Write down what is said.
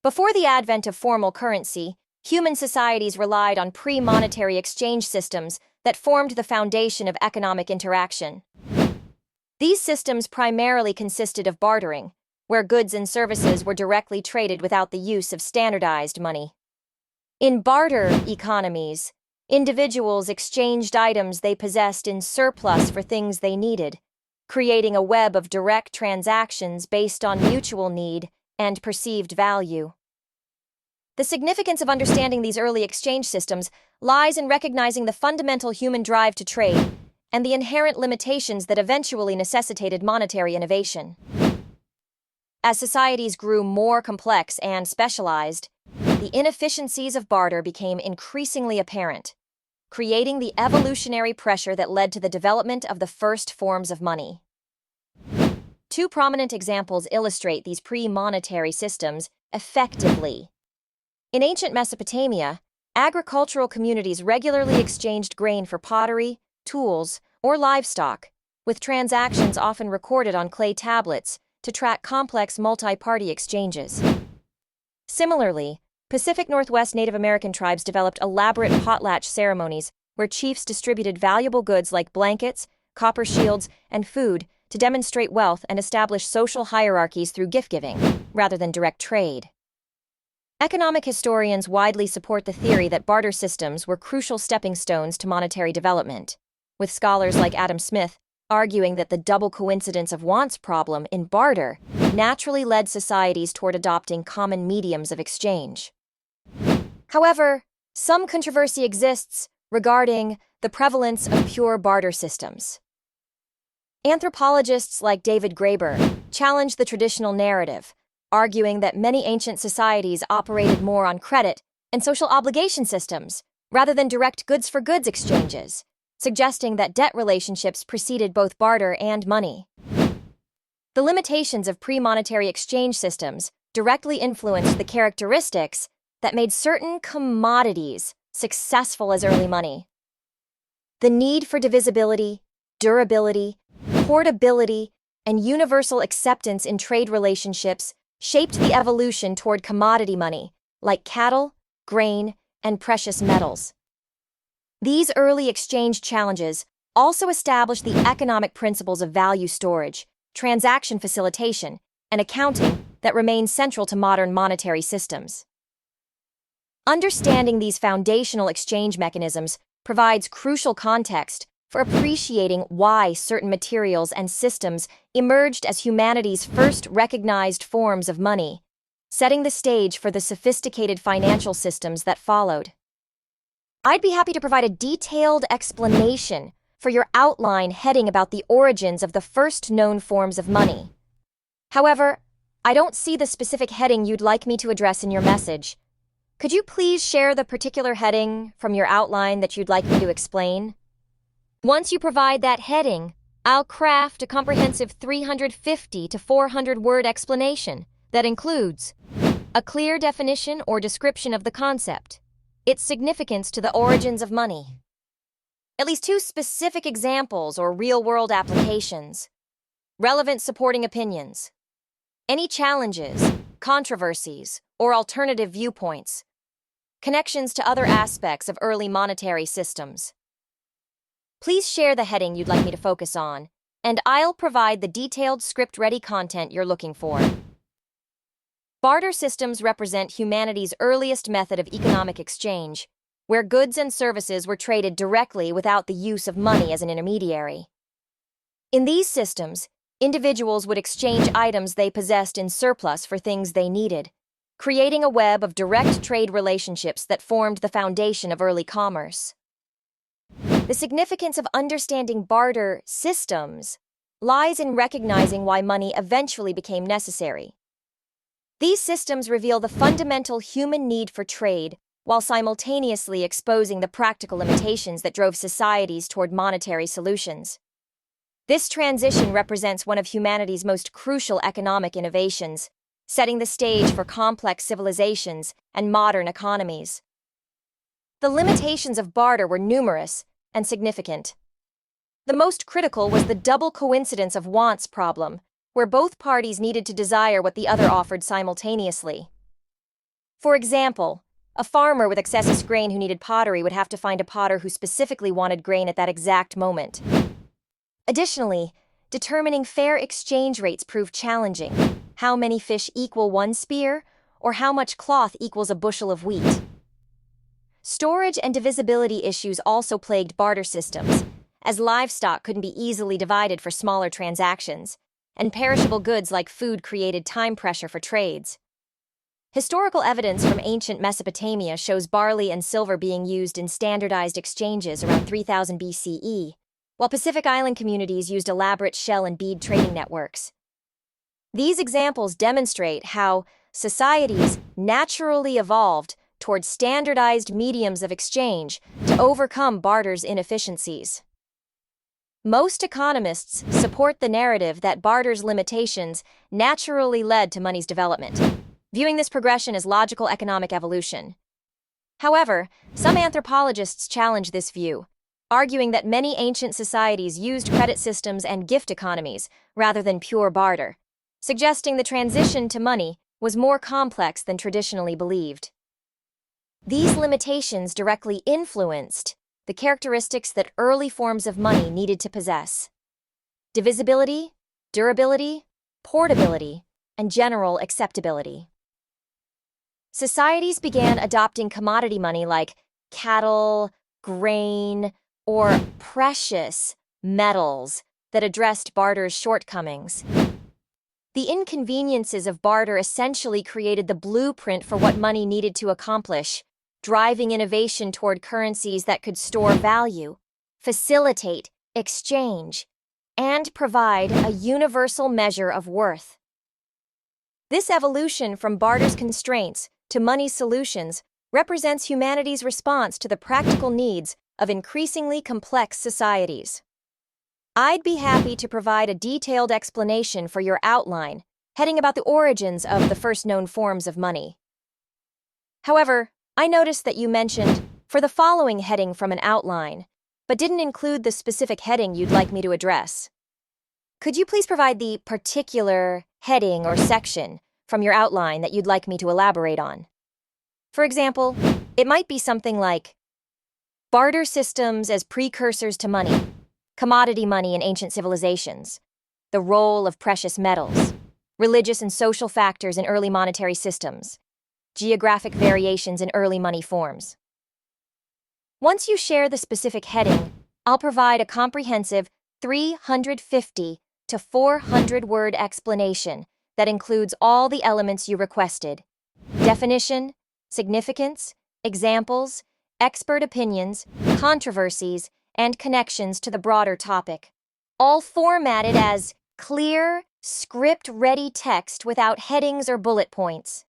Before the advent of formal currency, human societies relied on pre-monetary exchange systems that formed the foundation of economic interaction. These systems primarily consisted of bartering, where goods and services were directly traded without the use of standardized money. In barter economies, individuals exchanged items they possessed in surplus for things they needed, creating a web of direct transactions based on mutual need and perceived value. The significance of understanding these early exchange systems lies in recognizing the fundamental human drive to trade and the inherent limitations that eventually necessitated monetary innovation. As societies grew more complex and specialized, the inefficiencies of barter became increasingly apparent, creating the evolutionary pressure that led to the development of the first forms of money. Two prominent examples illustrate these pre-monetary systems effectively. In ancient Mesopotamia, agricultural communities regularly exchanged grain for pottery, tools, or livestock, with transactions often recorded on clay tablets to track complex multi-party exchanges. Similarly, Pacific Northwest Native American tribes developed elaborate potlatch ceremonies where chiefs distributed valuable goods like blankets, copper shields, and food to demonstrate wealth and establish social hierarchies through gift-giving, rather than direct trade. Economic historians widely support the theory that barter systems were crucial stepping stones to monetary development, with scholars like Adam Smith arguing that the double coincidence of wants problem in barter naturally led societies toward adopting common mediums of exchange. However, some controversy exists regarding the prevalence of pure barter systems. Anthropologists like David Graeber challenge the traditional narrative, arguing that many ancient societies operated more on credit and social obligation systems rather than direct goods-for-goods exchanges, suggesting that debt relationships preceded both barter and money. The limitations of pre-monetary exchange systems directly influenced the characteristics that made certain commodities successful as early money. The need for divisibility, durability, portability, and universal acceptance in trade relationships shaped the evolution toward commodity money, like cattle, grain, and precious metals. These early exchange challenges also established the economic principles of value storage, transaction facilitation, and accounting that remain central to modern monetary systems. Understanding these foundational exchange mechanisms provides crucial context for appreciating why certain materials and systems emerged as humanity's first recognized forms of money, setting the stage for the sophisticated financial systems that followed. I'd be happy to provide a detailed explanation for your outline heading about the origins of the first known forms of money. However, I don't see the specific heading you'd like me to address in your message. Could you please share the particular heading from your outline that you'd like me to explain? Once you provide that heading, I'll craft a comprehensive 350 to 400 word explanation that includes a clear definition or description of the concept, its significance to the origins of money, at least 2 specific examples or real-world applications, relevant supporting opinions, any challenges, controversies, or alternative viewpoints, connections to other aspects of early monetary systems. Please share the heading you'd like me to focus on, and I'll provide the detailed script-ready content you're looking for. Barter systems represent humanity's earliest method of economic exchange, where goods and services were traded directly without the use of money as an intermediary. In these systems, individuals would exchange items they possessed in surplus for things they needed, creating a web of direct trade relationships that formed the foundation of early commerce. The significance of understanding barter systems lies in recognizing why money eventually became necessary. These systems reveal the fundamental human need for trade while simultaneously exposing the practical limitations that drove societies toward monetary solutions. This transition represents one of humanity's most crucial economic innovations, setting the stage for complex civilizations and modern economies. The limitations of barter were numerous and significant. The most critical was the double coincidence of wants problem, where both parties needed to desire what the other offered simultaneously. For example, a farmer with excess grain who needed pottery would have to find a potter who specifically wanted grain at that exact moment. Additionally, determining fair exchange rates proved challenging. How many fish equal one spear, or how much cloth equals a bushel of wheat? Storage and divisibility issues also plagued barter systems, as livestock couldn't be easily divided for smaller transactions, and perishable goods like food created time pressure for trades. Historical evidence from ancient Mesopotamia shows barley and silver being used in standardized exchanges around 3000 BCE, while Pacific Island communities used elaborate shell and bead trading networks. These examples demonstrate how societies naturally evolved toward standardized mediums of exchange to overcome barter's inefficiencies. Most economists support the narrative that barter's limitations naturally led to money's development, viewing this progression as logical economic evolution. However, some anthropologists challenge this view, arguing that many ancient societies used credit systems and gift economies rather than pure barter, suggesting the transition to money was more complex than traditionally believed. These limitations directly influenced the characteristics that early forms of money needed to possess: divisibility, durability, portability, and general acceptability. Societies began adopting commodity money like cattle, grain, or precious metals that addressed barter's shortcomings. The inconveniences of barter essentially created the blueprint for what money needed to accomplish, driving innovation toward currencies that could store value, facilitate exchange, and provide a universal measure of worth. This evolution from barter's constraints to money's solutions represents humanity's response to the practical needs of increasingly complex societies. I'd be happy to provide a detailed explanation for your outline, heading about the origins of the first known forms of money. However, I noticed that you mentioned for the following heading from an outline, but didn't include the specific heading you'd like me to address. Could you please provide the particular heading or section from your outline that you'd like me to elaborate on? For example, it might be something like barter systems as precursors to money, commodity money in ancient civilizations, the role of precious metals, religious and social factors in early monetary systems, geographic variations in early money forms. Once you share the specific heading, I'll provide a comprehensive 350 to 400-word explanation that includes all the elements you requested: definition, significance, examples, expert opinions, controversies, and connections to the broader topic, all formatted as clear, script-ready text without headings or bullet points.